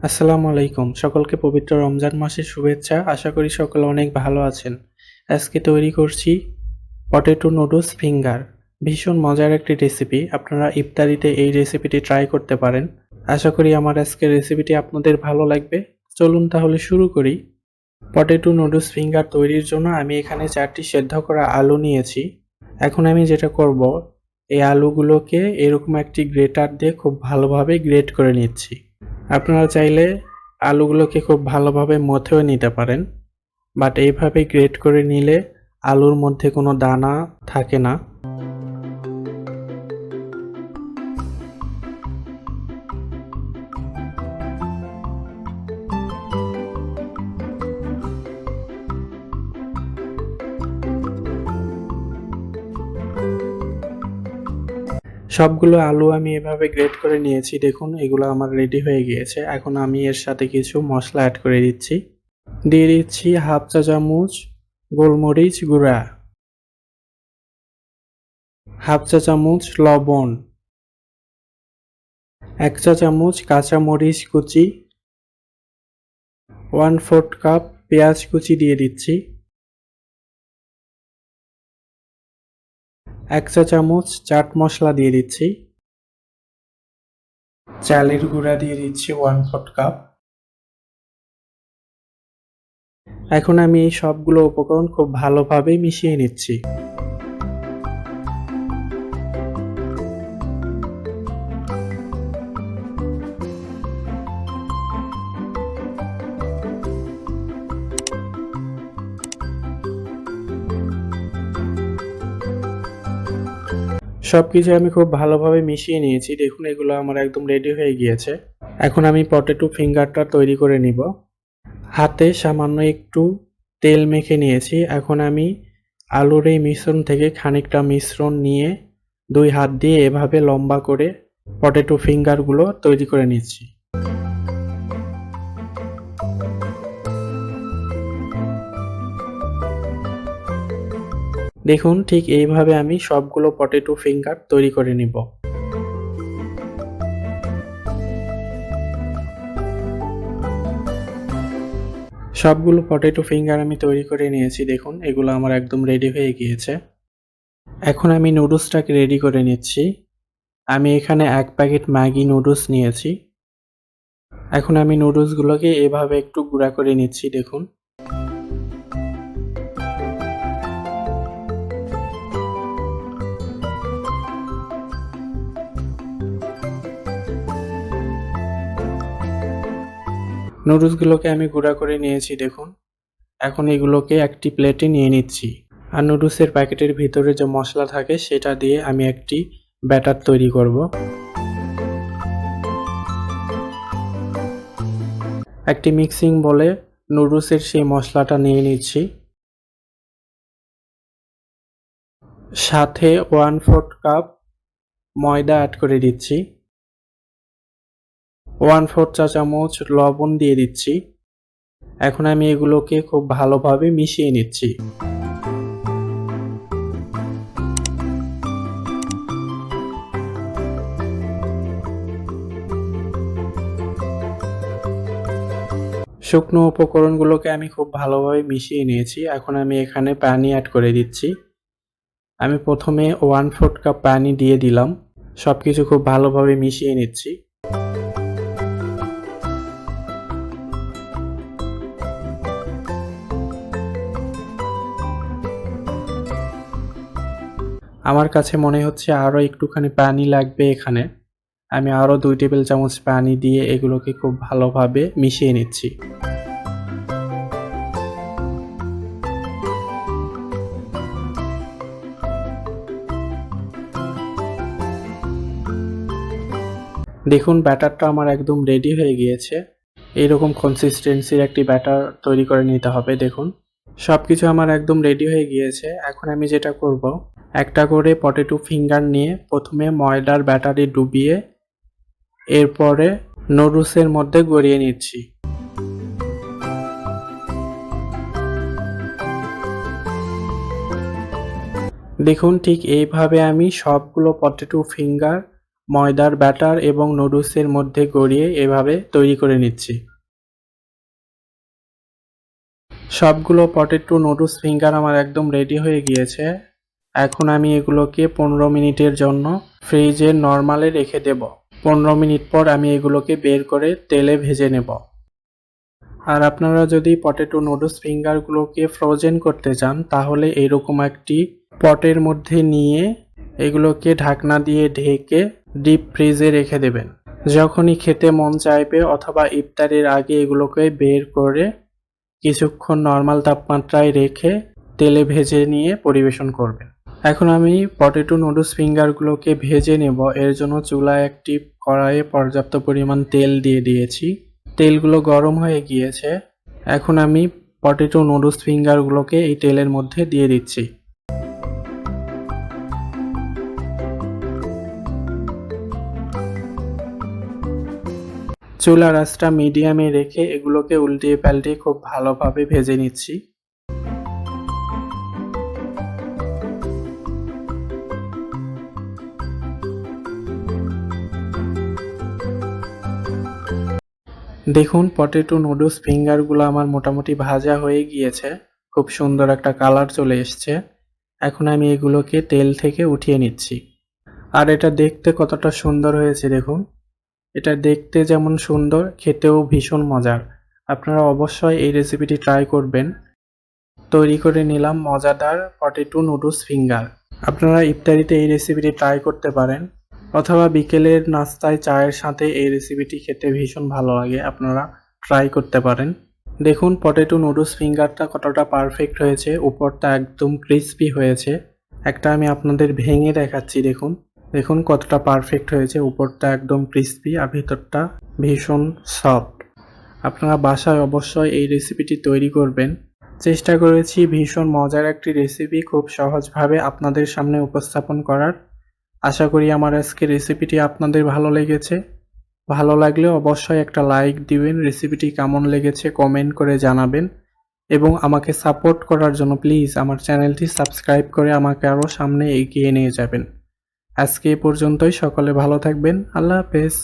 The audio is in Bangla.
আসসালামু আলাইকুম। সকলকে পবিত্র রমজান মাসের শুভেচ্ছা। আশা করি সকলে অনেক ভালো আছেন। আজকে তৈরি করছি পটেটো নুডলস ফিঙ্গার। ভীষণ মজার একটি রেসিপি। আপনারা ইফতারিতে এই রেসিপিটি ট্রাই করতে পারেন। আশা করি আমার আজকের রেসিপিটি আপনাদের ভালো লাগবে। চলুন তাহলে শুরু করি। পটেটো নুডলস ফিঙ্গার তৈরির জন্য আমি এখানে 4টি সেদ্ধ করা আলু নিয়েছি। এখন আমি যেটা করব, এই আলুগুলোকে এরকম একটি গ্রেটার দিয়ে খুব ভালোভাবে গ্রেট করে নিচ্ছি। আপনারা চাইলে আলুগুলোকে খুব ভালোভাবে মথেও নিতে পারেন, বাট এইভাবে গ্রেট করে নিলে আলুর মধ্যে কোনো দানা থাকে না। সবগুলো আলু আমি এভাবে গ্রেট করে নিয়েছি। দেখুন, এগুলো আমার রেডি হয়ে গিয়েছে। এখন আমি এর সাথে কিছু মশলা অ্যাড করে দিচ্ছি। দিয়ে দিচ্ছি হাফ চা চামচ গোলমরিচ গুঁড়া, হাফ চা চামচ লবণ, 1 চা চামচ কাঁচা মরিচ কুচি, 1/4 কাপ পেঁয়াজ কুচি দিয়ে দিচ্ছি, 1 চা চামচ চাট মশলা দিয়ে দিচ্ছি, চালের গুঁড়া দিয়ে দিচ্ছি 1/4 কাপ। এখন আমি এই সবগুলো উপকরণ খুব ভালোভাবে মিশিয়ে নিচ্ছি। সবকিছু আমি খুব ভালোভাবে মিশিয়ে নিয়েছি। দেখুন, এগুলো আমার একদম রেডি হয়ে গিয়েছে। এখন আমি পটেটো ফিঙ্গারটা তৈরি করে নিব। হাতে সামান্য একটু তেল মেখে নিয়েছি। এখন আমি আলুর এই মিশ্রণ থেকে খানিকটা মিশ্রণ নিয়ে 2 হাত দিয়ে এভাবে লম্বা করে পটেটো ফিঙ্গারগুলো তৈরি করে নিচ্ছি। দেখুন, ঠিক এইভাবে আমি সবগুলো পটেটো ফিঙ্গার তৈরি করে নিব। সবগুলো পটেটো ফিঙ্গার আমি তৈরি করে নিয়েছি। দেখুন, এগুলো আমার একদম রেডি হয়ে গিয়েছে। এখন আমি নুডলসটাকে রেডি করে নিচ্ছি। আমি এখানে 1 প্যাকেট ম্যাগি নুডলস নিয়েছি। এখন আমি নুডলসগুলোকে এভাবে একটু গুঁড়া করে নিচ্ছি। দেখুন, নুডলসগুলোকে আমি গুঁড়া করে নিয়েছি। দেখুন, এখন এগুলোকে একটি প্লেটে নিয়ে নিচ্ছি। আর নুডলসের প্যাকেটের ভিতরে যে মশলা থাকে সেটা দিয়ে আমি একটি ব্যাটার তৈরি করব। একটি মিক্সিং বলে নুডলসের সেই মশলাটা নিয়ে নিচ্ছি। সাথে 1/4 কাপ ময়দা অ্যাড করে দিচ্ছি। 1/4 চা চামচ লবণ দিয়ে দিচ্ছি। এখন আমি এগুলোকে খুব ভালোভাবে মিশিয়ে নিচ্ছি। শুকনো উপকরণগুলোকে আমি খুব ভালোভাবে মিশিয়ে নিয়েছি। এখন আমি এখানে পানি অ্যাড করে দিচ্ছি। আমি প্রথমে 1/4 কাপ পানি দিয়ে দিলাম। সবকিছু খুব ভালোভাবে মিশিয়ে নিচ্ছি। আমার কাছে মনে হচ্ছে আরও একটুখানি পানি লাগবে এখানে। আমি আরও 2 টেবিল চামচ পানি দিয়ে এগুলোকে খুব ভালোভাবে মিশিয়ে নিচ্ছি। দেখুন, ব্যাটারটা আমার একদম রেডি হয়ে গিয়েছে। এইরকম কনসিস্টেন্সির একটি ব্যাটার তৈরি করে নিতে হবে। দেখুন, সবকিছু আমার একদম রেডি হয়ে গিয়েছে। এখন আমি যেটা করব, একটা করে পটেটো ফিঙ্গার নিয়ে প্রথমে ময়দার ব্যাটারে ডুবিয়ে এরপরে নুডলসের মধ্যে গড়িয়ে নিচ্ছি। দেখুন, ঠিক এইভাবে আমি সবগুলো পটেটো ফিঙ্গার ময়দার ব্যাটার এবং নুডলসের মধ্যে গড়িয়ে এভাবে তৈরি করে নিচ্ছি। সবগুলো পটেটো নুডলস ফিঙ্গার আমার একদম রেডি হয়ে গিয়েছে। এখন আমি এগুলোকে 15 মিনিটের জন্য ফ্রিজে নরমালে রেখে দেব। 15 মিনিট পর আমি এগুলোকে বের করে তেলে ভেজে নেব। আর আপনারা যদি পটেটো নুডলস ফিঙ্গারগুলোকে ফ্রোজেন করতে চান তাহলে এরকম একটি পটের মধ্যে নিয়ে এগুলোকে ঢাকনা দিয়ে ঢেকে ডিপ ফ্রিজে রেখে দেবেন। যখনই খেতে মন চাইবে অথবা ইফতারের আগে এগুলোকে বের করে কিছুক্ষণ নরমাল তাপমাত্রায় রেখে তেলে ভেজে নিয়ে পরিবেশন করবেন। এখন আমি পটেটো নুডলস ফিঙ্গারগুলোকে ভেজে নেব। এর জন্য চুলায় একটি কড়াইয়ে পর্যাপ্ত পরিমাণ তেল দিয়ে দিয়েছি। তেলগুলো গরম হয়ে গিয়েছে। এখন আমি পটেটো নুডলস ফিঙ্গারগুলোকে এই তেলের মধ্যে দিয়ে দিচ্ছি। চুলার আঁচটা মিডিয়ামে রেখে এগুলোকে উল্টিয়ে পাল্টিয়ে খুব ভালোভাবে ভেজে নিচ্ছি। দেখুন পটেটো নুডলস ফিঙ্গারগুলো আমার মোটামুটি ভাজা হয়ে গিয়েছে। খুব সুন্দর একটা কালার চলে এসছে। এখন আমি এগুলোকে তেল থেকে উঠিয়ে নিচ্ছি। আর এটা দেখতে কতটা সুন্দর হয়েছে দেখুন। এটা দেখতে যেমন সুন্দর, খেতেও ভীষণ মজার। আপনারা অবশ্যই এই রেসিপিটি ট্রাই করবেন। তৈরি করে নিলাম মজাদার পটেটো নুডলস ফিঙ্গার। আপনারা ইফতারিতে এই রেসিপিটি ট্রাই করতে পারেন অথবা বিকেলের নাস্তায় চায়ের সাথে এই রেসিপিটি খেতে ভীষণ ভালো লাগে। আপনারা ট্রাই করতে পারেন। দেখুন পটেটো নুডলস ফিঙ্গারটা কতটা পারফেক্ট হয়েছে, উপরটা একদম ক্রিস্পি হয়েছে। একটা আমি আপনাদের ভেঙে দেখাচ্ছি দেখুন। দেখুন কতটা পারফেক্ট হয়েছে, উপরটা একদম ক্রিস্পি আর ভিতরটা ভীষণ সফট। আপনারা বাসায় অবশ্যই এই রেসিপিটি তৈরি করবেন। চেষ্টা করেছি ভীষণ মজার একটি রেসিপি খুব সহজভাবে আপনাদের সামনে উপস্থাপন করার। আশা করি আমার আজকের রেসিপিটি আপনাদের ভালো লেগেছে। ভালো লাগলে অবশ্যই একটা লাইক দিবেন। রেসিপিটি কেমন লেগেছে কমেন্ট করে জানাবেন এবং আমাকে সাপোর্ট করার জন্য প্লিজ আমার চ্যানেলটি সাবস্ক্রাইব করে আমাকে আরও সামনে এগিয়ে নিয়ে যাবেন। আজকে এ পর্যন্তই। সকলে ভালো থাকবেন। আল্লাহ হাফেজ।